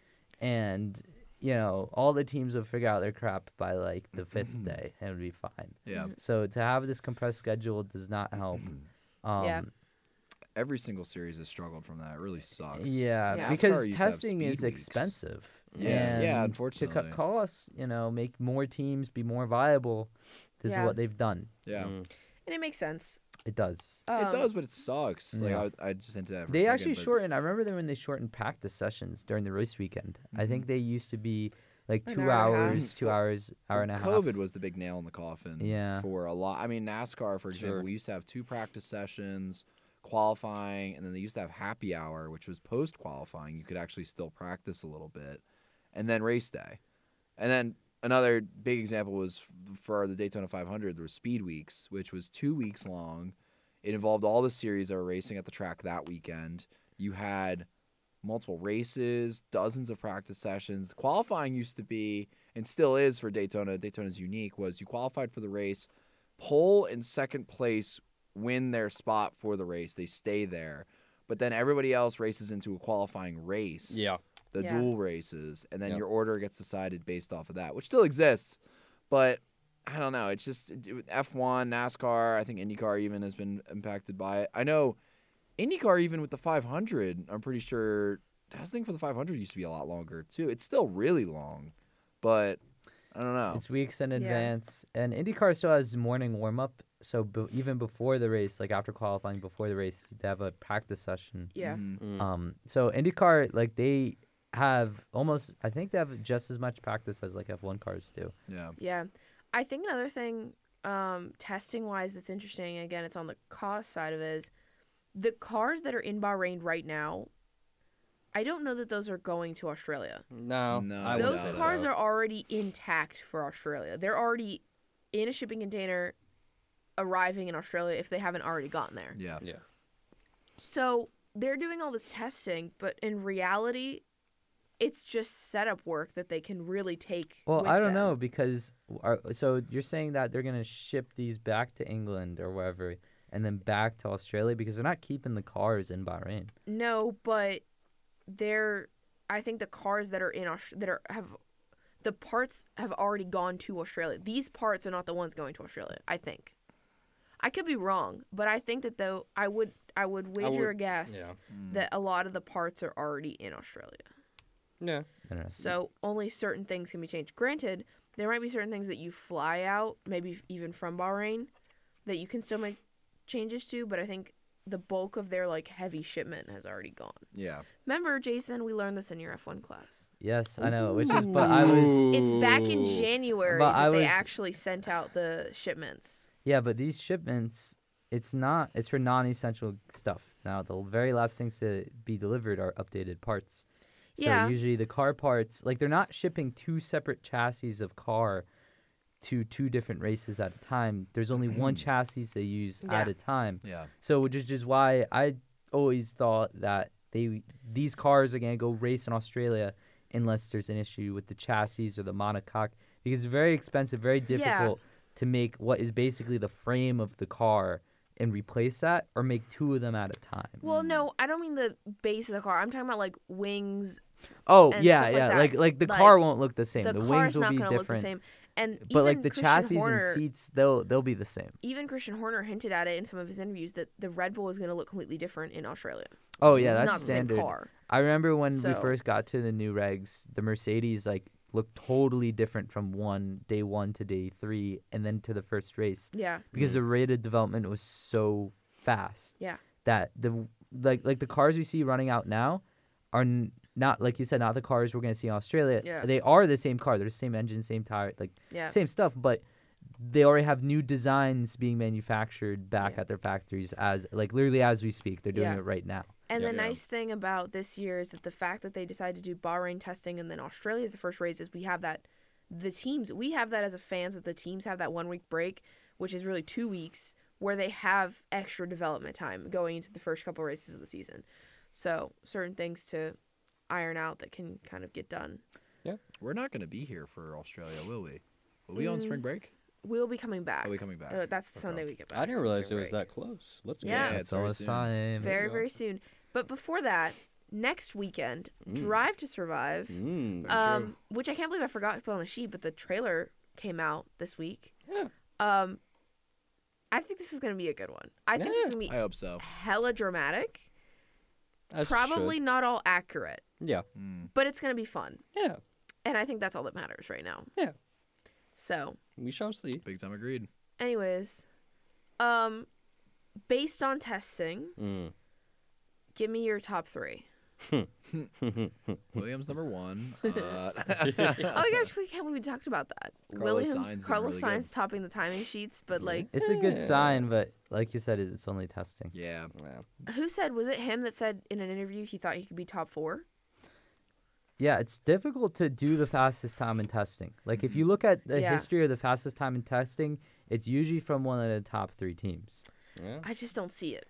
And, you know, all the teams would figure out their crap by like the 5th day, and it would be fine. Yeah. So to have this compressed schedule does not help. Yeah. Every single series has struggled from that. It really sucks. Yeah, Yeah. NASCAR because used to have testing speed is weeks. expensive. Yeah. Yeah, And unfortunately. to cut costs, you know, make more teams be more viable. This Yeah. is what they've done. Yeah. And it makes sense. It does. It does, but it sucks. Yeah. Like I just hinted at it for a They second, actually but shortened. I remember them when they shortened practice sessions during the race weekend. I think they used to be like An 2 hour and a half. hours, 2 hours, hour and a half. COVID was the big nail in the coffin. Yeah. For a lot. I mean, NASCAR, for example, Sure. we used to have 2 practice sessions, qualifying, and then they used to have happy hour, which was post qualifying. You could actually still practice a little bit, and then race day. And then another big example was for the Daytona 500. There were speed weeks, which was 2 weeks long. It involved all the series that were racing at the track that weekend. You had multiple races, dozens of practice sessions. Qualifying used to be, and still is for Daytona, Daytona's unique, was you qualified for the race. Pole and second place win their spot for the race. They stay there. But then everybody else races into a qualifying race. Yeah. The Yeah. dual races. And then Yep. your order gets decided based off of that, which still exists. But I don't know. It's just F1, NASCAR, I think IndyCar even has been impacted by it. I know IndyCar, even with the 500, I'm pretty sure testing for the 500 used to be a lot longer, too. It's still really long. But I don't know. It's weeks in Yeah. advance, and IndyCar still has morning warm up. So even before the race, like after qualifying, before the race, they have a practice session. Yeah. Mhm. So IndyCar, like they have almost, I think they have just as much practice as like F1 cars do. Yeah. Yeah. I think another thing, testing wise, that's interesting, again, it's on the cost side of it, is the cars that are in Bahrain right now, I don't know that those are going to Australia. No. No, I I wouldn't Those doubt say it. cars so. are already intact for Australia. They're already in a shipping container arriving in Australia if they haven't already gotten there. Yeah. Yeah. So they're doing all this testing, but in reality, it's just setup work that they can really take. Well, with I don't them. know because so you're saying that they're gonna ship these back to England or wherever, and then back to Australia because they're not keeping the cars in Bahrain. No, but I think the cars that are in the parts have already gone to Australia. These parts are not the ones going to Australia, I think. I could be wrong, but I think that though I would wager a guess Yeah. that a lot of the parts are already in Australia. Yeah. I don't know. So only certain things can be changed. Granted, there might be certain things that you fly out, maybe even from Bahrain, that you can still make changes to, but I think the bulk of their like heavy shipment has already gone. Yeah. Remember, Jason, we learned this in your F1 class. Yes, I know. Which is, but I was, It's back in January But I that they was- actually sent out the shipments. yeah, but these shipments, it's for non-essential stuff. Now, the very last things to be delivered are updated parts. So Yeah. usually the car parts, like they're not shipping two separate chassis of car to two different races at a time. There's only one chassis they use at Yeah. a time. Yeah. So which is just why I always thought that these cars are gonna go race in Australia unless there's an issue with the chassis or the monocoque, because it's very expensive, very difficult to make what is basically the frame of the car and replace that, or make two of them at a time. Well, no, I don't mean the base of the car. I'm talking about like wings. Oh and yeah, stuff like yeah, that. like the Like, car won't look the same. The The car's wings will not be going to look the different. same. And But like even the Christian chassis Horner, and seats, they'll be the same. even Christian Horner hinted at it in some of his interviews that the Red Bull is going to look completely different in Australia. Oh yeah, It's that's not the standard. same car. I remember when we So- first got to the new regs, the Mercedes like looked totally different from day one to day 3, and then to the first race, Yeah. because the rate of development was so fast. Yeah. That the the cars we see running out now are not, like you said, not the cars we're gonna see in Australia. Yeah. They are the same car. They're the same engine, same tire, like Yeah. same stuff, but they already have new designs being manufactured back Yeah. at their factories as literally as we speak. They're doing Yeah. it right now. And Yeah. the Yeah. nice thing about this year is that the fact that they decided to do Bahrain testing and then Australia is the first race is we have that as a fans, that the teams have that 1 week break, which is really 2 weeks where they have extra development time going into the first couple races of the season. So certain things to iron out that can kind of get done. We're not going to be here for Australia, will we? Will we on spring break? We'll be coming back. Are we coming back? That's the Okay. Sunday we get back. I didn't from realize it spring was break. that close. Let's go. Yeah. it's That's all very the soon. time. Very, you go. very soon. But before that, next weekend, Drive to Survive, Mm. Very true. which I can't believe I forgot to put on the sheet, but the trailer came out this week. Yeah. I think this is going to be a good one. I think this is going to I hope so. be hella dramatic. As it Probably should. not all accurate, Yeah. but it's going to be fun. Yeah. And I think that's all that matters right now. Yeah. So, We shall see. Big time agreed. anyways, based on testing, Mm. give me your top 3. Williams number 1. Oh, yeah, we can't believe we talked about that. Carlos Sainz did Carlos really good. Sainz topping the timing sheets, but like, It's a good Yeah. sign, but like you said, it's only testing. Yeah. Yeah. who said, was it him that said in an interview he thought he could be top 4? Yeah, it's difficult to do the fastest time in testing. Like if you look at the Yeah. history of the fastest time in testing, it's usually from one of the top 3 teams. Yeah. I just don't see it.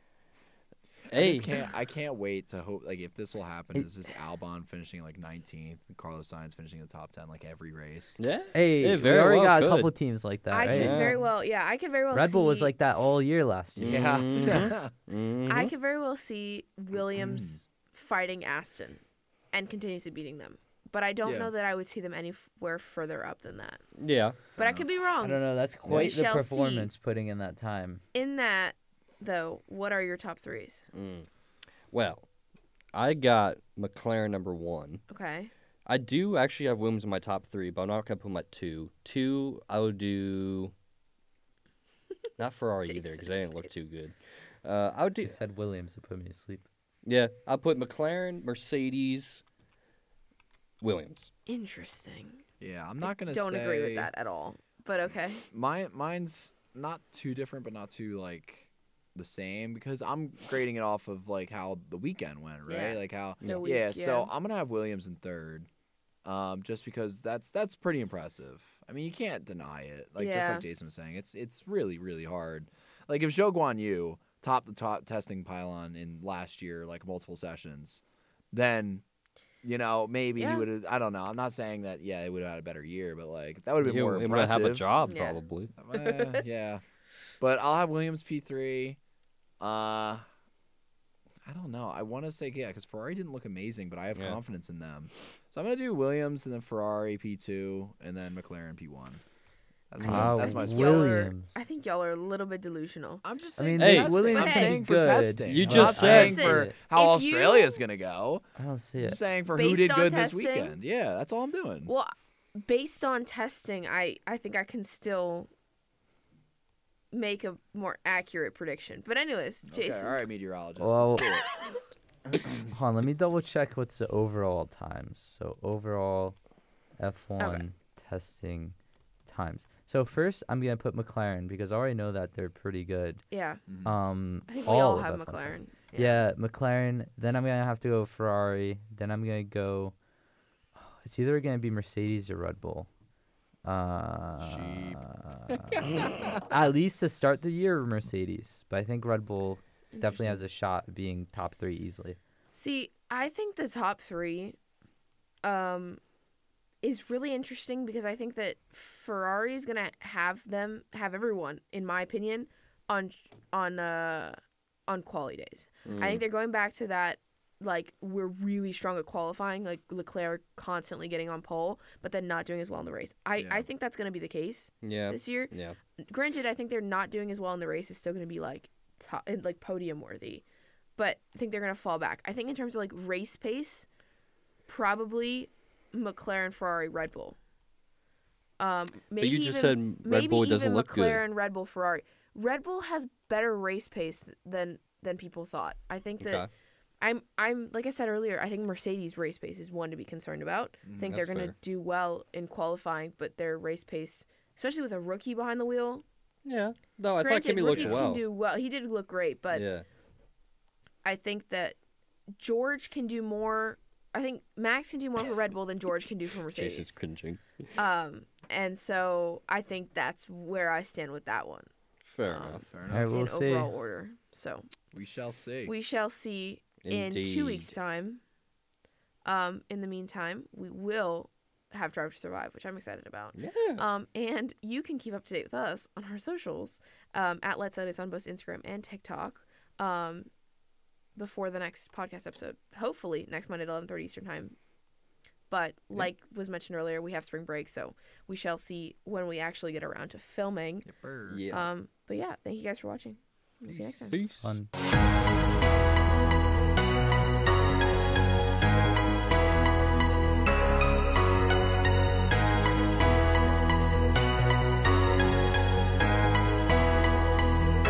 Hey, I can't wait to hope like if this will happen. Is this Albon finishing like 19th, and Carlos Sainz finishing in the top 10 like every race? yeah. Hey, It we very already well got a could. couple teams like that, I right? could Yeah. very well, I could very well Red Bull was see- like that all year last year. Yeah. Mhm. I could very well see Williams fighting Aston and continuously beating them. But I don't Yeah. know that I would see them anywhere further up than that. Yeah. But I could be I wrong. don't know. That's quite the shall see. performance putting in that time. In that, though, what are your top threes? Well, I got McLaren number 1. Okay. I do actually have Williams in my top 3, but I'm not gonna put him at 2. 2, I would do not Ferrari either because they didn't look too good. I would do You said Williams to put me to sleep. yeah. I'll put McLaren, Mercedes, Williams. Interesting. Yeah, I'm not gonna Don't say agree with that at all. But okay. Mine's not too different, but not too like the same because I'm grading it off of like how the weekend went, right? Yeah. Like how The week, yeah. So yeah. I'm gonna have Williams in third, just because that's pretty impressive. I mean, you can't deny it. Like just Yeah. like Jason was saying, it's really really hard. Like if Zhou Guan Yu topped the top testing pylon in last year, like multiple sessions, then. You know, maybe he Yeah. would have. I don't know. I'm not saying that. Yeah, he would have had a better year, but like that would have been more He might impressive. have a job Yeah. probably. Yeah, but I'll have Williams P3. I don't know. I want to say yeah, because Ferrari didn't look amazing, but I have Yeah. confidence in them. So I'm gonna do Williams and then Ferrari P2 and then McLaren P1. That's my Wow, that's my think split. y'all Williams. I think y'all are a little bit delusional. I'm just I saying. mean, for Hey, testing. Williams I'm can saying be for good. testing. You I'm just not saying said- for how If you- Australia's gonna go. I don't see I'm it. just saying for who Based did on good this testing? weekend. Yeah, that's all I'm doing. Well, based on testing, I think I can still make a more accurate prediction. But anyways, Okay, Jason. all right, meteorologist. Well- Let's see it. Hold on, let me double check what's the overall times. So overall F1 testing times. So first I'm gonna put McLaren because I already know that they're pretty good. Yeah. Mm-hmm. I think we all of have F1 McLaren. Yeah, McLaren. Then I'm gonna have to go Ferrari. Then I'm gonna go. It's either gonna be Mercedes or Red Bull. At least to start the year, Mercedes. But I think Red Bull definitely has a shot at being top 3 easily. See, I think the top 3 is really interesting because I think that Ferrari is gonna have everyone, in my opinion, on quali days. I think they're going back to that. Like, we're really strong at qualifying, like Leclerc constantly getting on pole, but then not doing as well in the race. I think that's going to be the case Yeah. this year. Yeah. Granted, I think they're not doing as well in the race. It's still going to be like like podium worthy, but I think they're going to fall back. I think in terms of like race pace, probably McLaren, Ferrari, Red Bull. Maybe you just even, said Red Bull doesn't look good. McLaren, Red Bull, Ferrari. Red Bull has better race pace than people thought. I think that. Okay. I'm like I said earlier, I think Mercedes race pace is one to be concerned about. I think they're That's going to fair. do well in qualifying, but their race pace, especially with a rookie behind the wheel. Yeah. No, I thought Granted, Kimi looked rookies well. can do well. He did look great, but yeah. I think that George can do more. I think Max can do more for Red Bull than George can do for Jason's Mercedes. cringing. And so I think that's where I stand with that one Fair enough. Fair All enough. right, we'll in see. overall order. So We shall see. we shall see in 2 weeks' Indeed. time. In the meantime, we will have Drive to Survive, which I'm excited about. Yeah. And you can keep up to date with us on our socials at Let's Edit on both Instagram and TikTok before the next podcast episode. Hopefully next Monday at 11:30 Eastern Time. But like was mentioned earlier, we have spring break, so we shall see when we actually get around to filming. Yipper. Yeah. But yeah, thank you guys for watching. We'll see you next time. Peace. Fun.